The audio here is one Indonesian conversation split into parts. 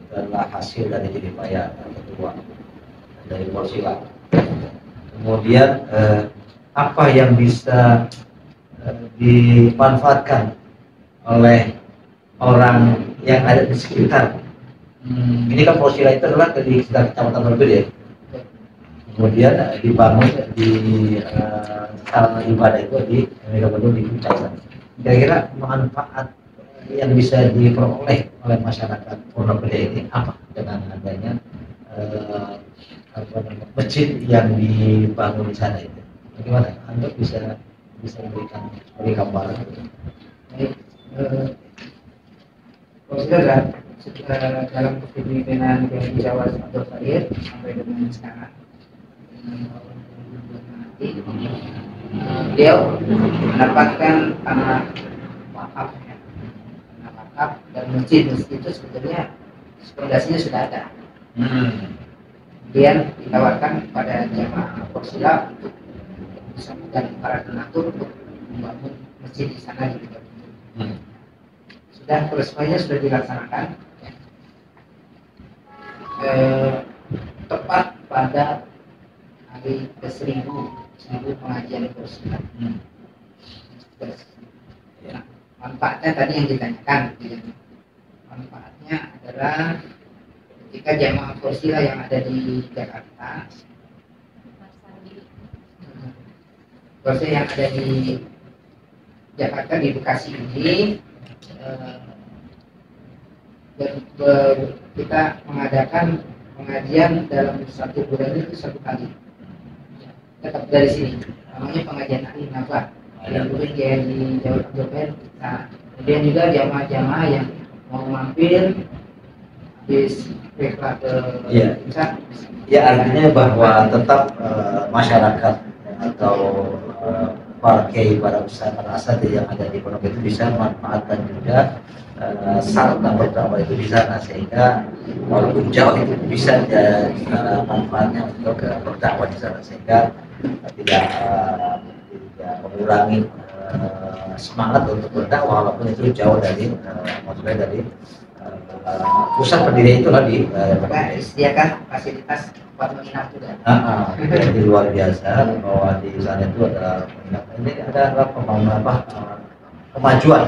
itu adalah hasil dari jeripaya ketua dari Polsila. Kemudian apa yang bisa dimanfaatkan oleh orang yang ada di sekitar. Ini kan Polsila itu adalah di sekitar kecamatan berbeda ya. Kemudian dibangun di sarana ibadah itu di Megamendung di Kucai. Kira-kira manfaat yang bisa diperoleh oleh masyarakat Pondok Gede ini apa dengan adanya masjid yang dibangun di sana itu? Bagaimana? Anda bisa memberikan gambaran? Saudara, dalam kepemimpinan dari Jawa Abdul Qadir sampai dengan sekarang, beliau mendapatkan tanah wakaf, tanah wakaf dan masjid itu sebetulnya fondasinya sudah ada. Kemudian ditawarkan kepada jamaah Polsila untuk dan para donatur untuk membangun masjid di sana di Megamendung. Sudah semuanya sudah dilaksanakan. Tepat pada hari ke-1000 pengajian Polsila. Nah, manfaatnya tadi yang ditanyakan, manfaatnya adalah ketika jamaah Polsila yang ada di Jakarta, Polsila yang ada di Jakarta di Bekasi ini, kita mengadakan pengajian dalam satu bulan itu satu kali. Tetap dari sini, namanya pengajian ahli nafas. Yang dulu di Jawa Tengah. Nah, kemudian juga jamaah-jamaah yang mau mampir habis rekla ke Indonesia. Ya, artinya bahwa tetap masyarakat atau para kiai, para ustaz, para asatidz yang ada di pondok itu bisa memanfaatkan juga sarana berdakwah itu di sana, sehingga walaupun jauh itu bisa manfaatnya untuk berdakwah di sana, sehingga tidak mengurangi semangat untuk berdakwah walaupun itu jauh dari maksudnya dari pusat pendirian itu lagi. Disediakan fasilitas buat menginap juga. Jadi luar biasa bahwa di sana itu ada penginapan. Ini ada pembangunan kemajuan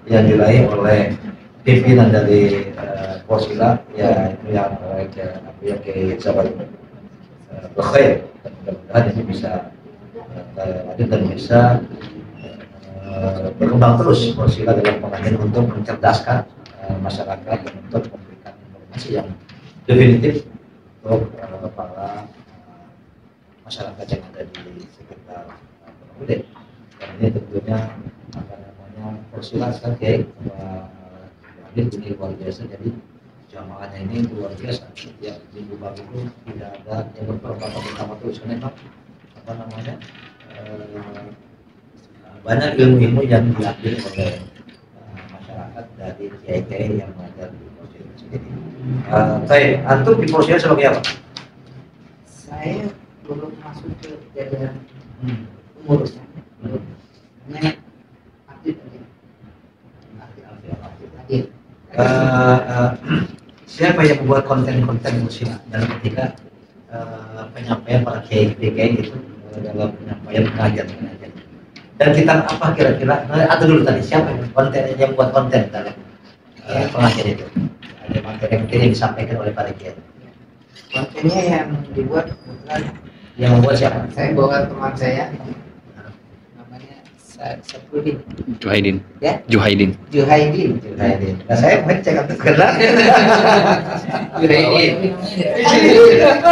yang diraih oleh pimpinan dari Polsila, ya itu yang ke Jawa Bekhair. Mudah-mudahan ini bisa lanjut dan bisa berkembang terus Polsila dalam pengajian untuk mencerdaskan masyarakat dan untuk memberikan informasi yang definitif untuk para masyarakat yang ada di sekitar Pondok Gede. Dan ini tentunya Polsila sebagai ini luar biasa. Jadi jamaahnya ini luar biasa. Ya, minggu pagi itu tidak ada yang berperan utama terus, karena apa namanya banyak ilmu-ilmu yang diambil oleh masyarakat dari kiai-kiai yang ada di Polsila sendiri. Saya antum di Polsila sebagai apa? Saya belum masuk ke jajaran pengurusnya. Hanya aktif aja. Aktif. Siapa yang membuat konten-konten Polsila dalam ketika penyampaian para kiai-kiai itu dalam penyampaian pengajian? Dan kita apa kira-kira atau dulu tadi siapa yang buat konten dalam pengajian itu? Ada materi yang disampaikan oleh para kiai. Kontennya yang dibuat kebetulan yang membuat siapa? Saya bawa teman saya, namanya Saprudin. Juhaidin. Ya? Juhaidin. Nah, saya mau cek atau kenal. Juhaidin.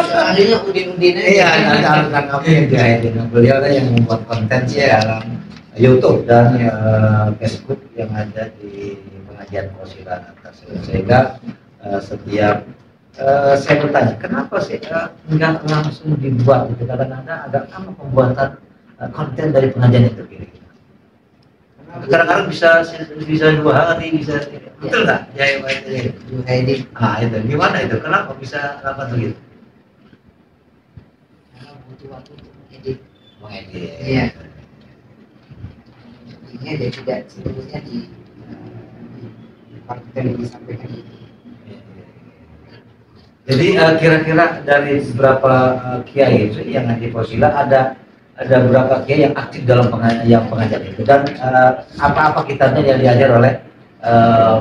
Adanya Udin. Iya, anak kami yang Juhaidin. Beliau yang membuat konten dalam YouTube dan Facebook yang ada di pengajian Polsila atas. Sehingga setiap saya bertanya, kenapa sih nggak langsung dibuat gitu? Kadang-kadang agak lama pembuatan konten dari pengajian itu. Kadang-kadang bisa 2 hari, bisa betul nggak? Ya, Juhaidin. itu gimana itu? Kenapa bisa lama begitu? Karena butuh waktu untuk mengedit. Iya. Ini dia tidak sebetulnya di konten yang disampaikan itu. Jadi kira-kira dari beberapa kiai itu yang ngaji Porsila ada berapa kiai yang aktif dalam yang pengajar itu, dan apa-apa kitabnya yang diajar oleh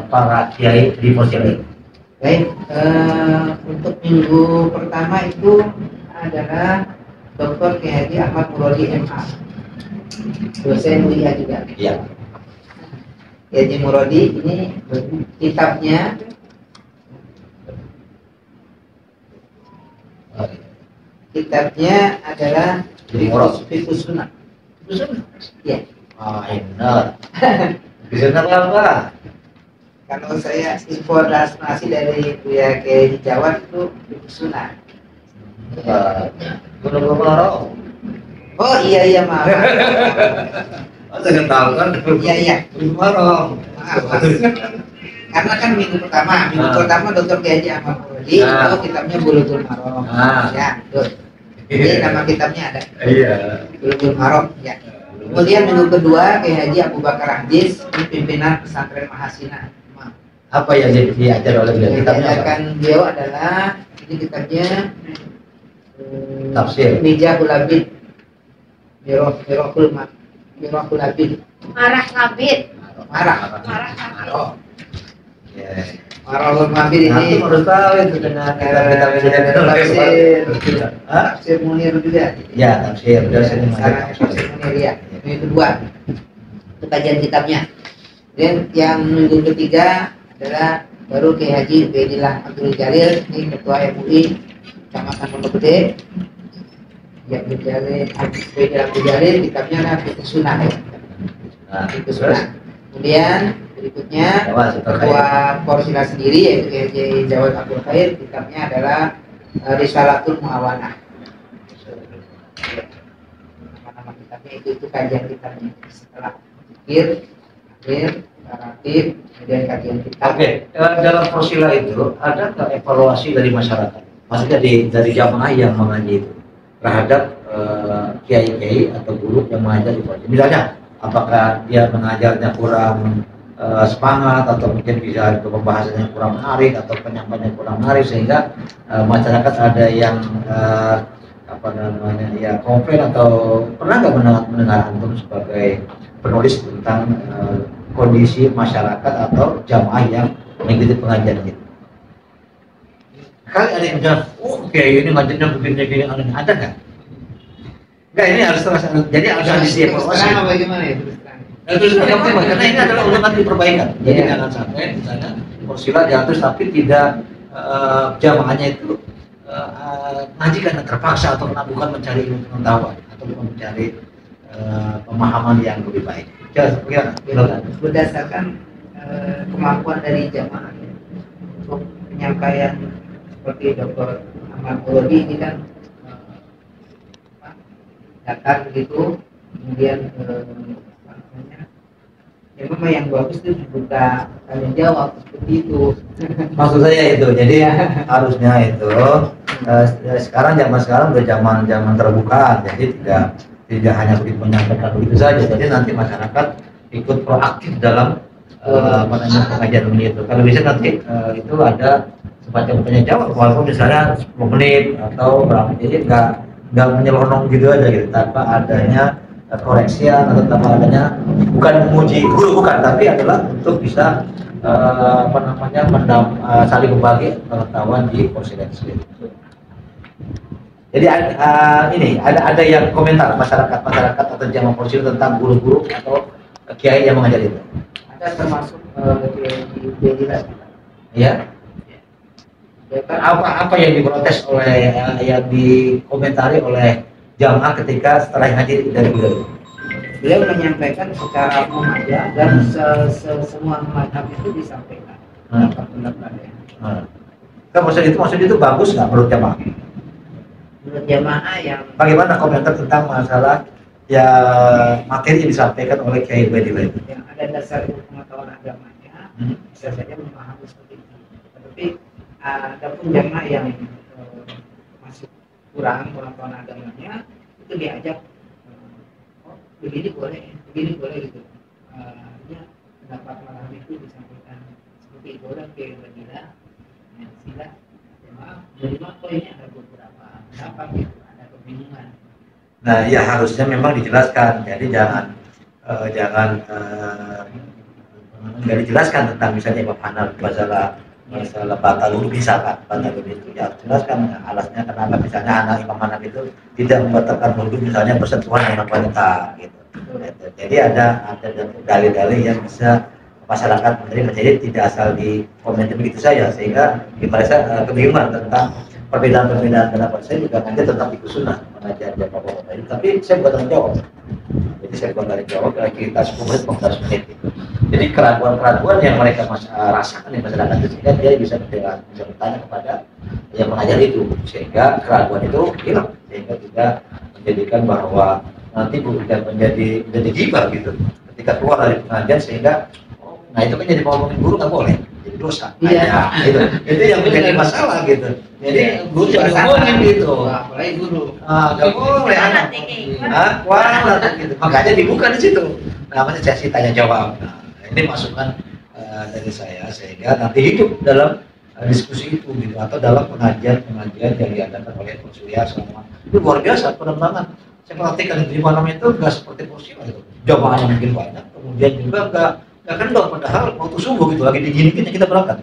para kiai di Porsila itu? Baik, untuk minggu pertama itu adalah Dr. Kiai Haji Ahmad Muradi MA, dosen UIA juga. Iya. Kiai Haji Muradi ini kitabnya adalah Fiqhus Sunnah. Iya. Ah, benar. Bisa apa? Kalau saya informasi dari Buya Kiai Jawa itu Fiqhus Sunnah. Gunung Keloro. Oh iya maaf. Saya tahu kan. Iya. Keloro. Maaf. Karena kan minggu pertama Dr. Kiai Haji Ahmad Muradi itu kitabnya Bulughul Maram. Ya, betul. Ini nama kitabnya ada. Iya. Bulughul Maram, ya. Kemudian minggu kedua Kiai Haji Abu Bakar Hadis, pimpinan pesantren Mahasina. Apa yang diajar oleh beliau? Yang diajarkan beliau adalah ini kitabnya tafsir Mijahul Labid, Mirahul Labid. Marah Labid. Marah. Ya. Marahul Labid ini harus tahu itu dengan tafsir Munir juga. Ya, tafsir. Tafsir Munir ya. Minggu kedua itu kajian kitabnya. Dan yang minggu ketiga adalah baru Kiai Haji Ubaidillah Abdul Jalil, ini ketua MUI Kecamatan Pondok Gede. Ya, Ubaidillah Abdul Jalil, kitabnya adalah Fiqhus Sunnah. Fiqhus Sunnah. Kemudian berikutnya ketua Porsila sendiri yaitu Kiai Haji Jawad Abdul Khair, kitabnya adalah Risalatul Muawanah. Nama kitabnya itu kajian kitabnya setelah akhir relatif, kemudian kajian kitab. Oke, dalam Porsila itu ada nggak evaluasi dari masyarakat? Maksudnya dari jamaah yang mengaji itu terhadap kiai-kiai atau guru yang mengajar di Porsila. Misalnya, apakah dia mengajarnya kurang semangat, atau mungkin bisa pembahasannya kurang menarik, atau penyampaiannya kurang menarik, sehingga masyarakat ada yang komplain, atau pernah nggak mendengar antum sebagai penulis tentang kondisi masyarakat atau jamaah yang mengikuti pengajian itu? Kali ada yang bilang, oh kayak ini ngajarnya begini ada nggak? Enggak, ini harus terus, jadi harus dievaluasi. Bagaimana ya? Terus karena ini adalah untuk nanti perbaikan. Jadi jangan sampai misalnya Porsila terus tapi tidak jamaahnya itu ngaji karena terpaksa, atau karena bukan mencari ilmu pengetahuan, atau bukan mencari pemahaman yang lebih baik. Berdasarkan kemampuan dari jamaah untuk penyampaian seperti Dr. Ahmad Muradi ini kan datang begitu, kemudian memang yang bagus itu dibuka tanya jawab seperti itu. Maksud saya itu, jadi harusnya itu sekarang udah zaman terbuka, jadi tidak hanya begitu menyampaikan begitu saja. Jadi nanti masyarakat ikut proaktif dalam pengajian ini itu. Kalau bisa nanti itu ada semacam tanya jawab, walaupun misalnya 10 menit atau berapa, jadi nggak menyelonong gitu aja gitu, tanpa adanya koreksian atau tanpa adanya, bukan memuji guru, bukan, tapi adalah untuk bisa saling berbagi pengetahuan di Porsila sendiri. Jadi ini ada yang komentar masyarakat atau jamaah Porsila tentang guru-guru atau kiai yang mengajar itu. Ada termasuk Kiai Ya. Apa yang diprotes oleh yang dikomentari oleh jamaah ketika setelah ngaji dari beliau? Beliau menyampaikan secara umum aja, dan semua mazhab itu disampaikan pendapat-pendapatnya. Kan maksud itu bagus nggak menurut jamaah? Menurut jamaah yang Bagaimana komentar tentang masalah ya materi yang disampaikan oleh Kiai Ubaidillah itu? yang ada dasar pengetahuan agamanya bisa saja memahami seperti itu. Tetapi ada pun jamaah yang masih kurang pengetahuan agamanya, itu diajak begini boleh gitu. Artinya pendapat malam itu disampaikan seperti itu, dan Kiai Ubaidillah sila maaf, jadi kok ini ada beberapa pendapat gitu, ada kebingungan. Nah, ya harusnya memang dijelaskan. Jadi nggak dijelaskan tentang misalnya Imam Hanafi masalah batal wudu misalkan batal wudu itu ya harus jelaskan alasnya kenapa misalnya anak Imam Hanafi itu tidak membatalkan wudu misalnya bersentuhan dengan wanita gitu. Jadi ada dalil-dalil yang bisa masyarakat menerima, jadi tidak asal di komentar begitu saja sehingga merasa kebingungan tentang perbedaan-perbedaan pendapat. Saya juga nanti tentang fikih sunnah mengajar bapak-bapak ini, tapi saya bukan tanggung jawab. Jadi saya bukan tanggung jawab, kita 10 menit, 15 menit. Jadi keraguan-keraguan yang mereka rasakan di masyarakat itu sehingga dia bisa bertanya kepada yang mengajar itu, sehingga keraguan itu hilang, sehingga tidak menjadikan bahwa nanti bukan menjadi gibah gitu ketika keluar dari pengajian, sehingga nah itu kan jadi ngomongin guru nggak boleh, jadi dosa. Iya. Nah, itu yang menjadi masalah gitu. Jadi guru jangan ngomongin gitu. Apalagi guru. Nggak boleh. Kualat gitu. Makanya dibuka di situ. Namanya sesi tanya jawab. Nah, ini masukan dari saya sehingga nanti hidup dalam diskusi itu gitu, atau dalam pengajian yang diadakan oleh Pak Surya selama itu luar biasa penerbangan. Saya perhatikan di malam itu nggak seperti Posima itu. Jamaahnya mungkin banyak, kemudian juga nggak kendor, padahal waktu subuh gitu lagi dingin-dinginnya kita berangkat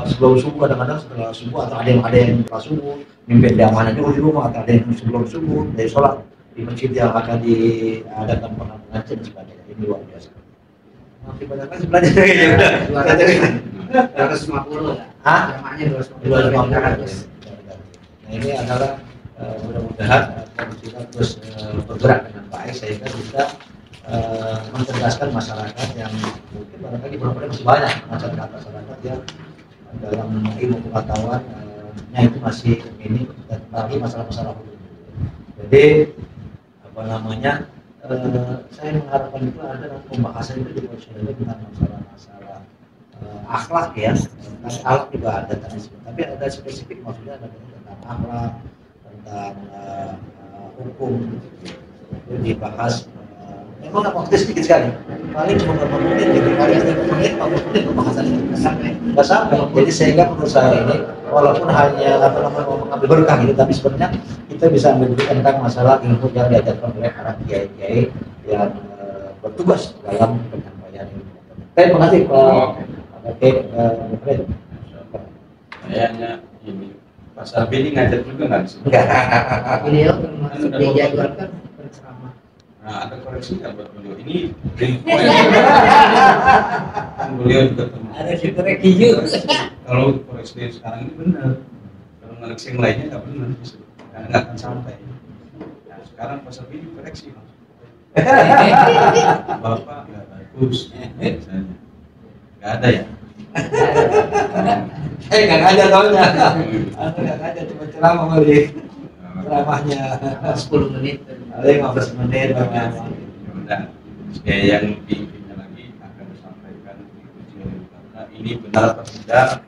sebelum subuh, kadang-kadang setelah subuh, atau ada yang setelah subuh mimpin diamanah dulu di rumah, atau ada yang sebelum subuh dari sholat di masjid yang akan diadakan pengajian dan sebagainya. Ini luar biasa. Masih banyak lagi belajar ya udah 250 Hah? jamaahnya 250. 250. Nah ini adalah mudah-mudahan kita terus bergerak dengan baik sehingga bisa mencerdaskan masyarakat yang mungkin barangkali beberapa masih banyak masyarakat yang dalam ilmu pengetahuan itu masih ini bagi masalah-masalah hukum. Jadi apa namanya saya mengharapkan itu ada pembahasan itu di Konstitusi tentang masalah akhlak ya. Akhlak juga ada tapi ada spesifik, maksudnya ada tentang akhlak, tentang hukum itu dibahas. Memang waktu sedikit sekali, paling cuma beberapa menit gitu, paling 30 menit, 40 menit pembahasan itu nggak sampai. Jadi sehingga menurut saya ini, walaupun hanya mau mengambil berkah gitu, tapi sebenarnya kita bisa ambil tentang masalah ilmu yang diajarkan oleh para kiai-kiai yang bertugas dalam penyampaian ilmu. Terima kasih Pak Fred. Kayaknya ini Pak Sarbi ini ngajar juga nggak sih? Enggak. Beliau termasuk dijadwalkan berceramah. Nah, ada koreksi nggak buat beliau? Ini kan beliau juga termasuk. Ada koreksi juga. Kalau koreksi sekarang ini benar, kalau koreksi yang lainnya nggak benar, karena nggak akan sampai. Nah, sekarang Pak Sarbi dikoreksi Bapak nggak bagus, misalnya nggak ada ya. Nggak ada taunya. Nggak ada, cuma ceramah kali. Ceramahnya 10 menit. 15 menit. Udah, yang lebih lagi akan disampaikan karena ini benar atau tidak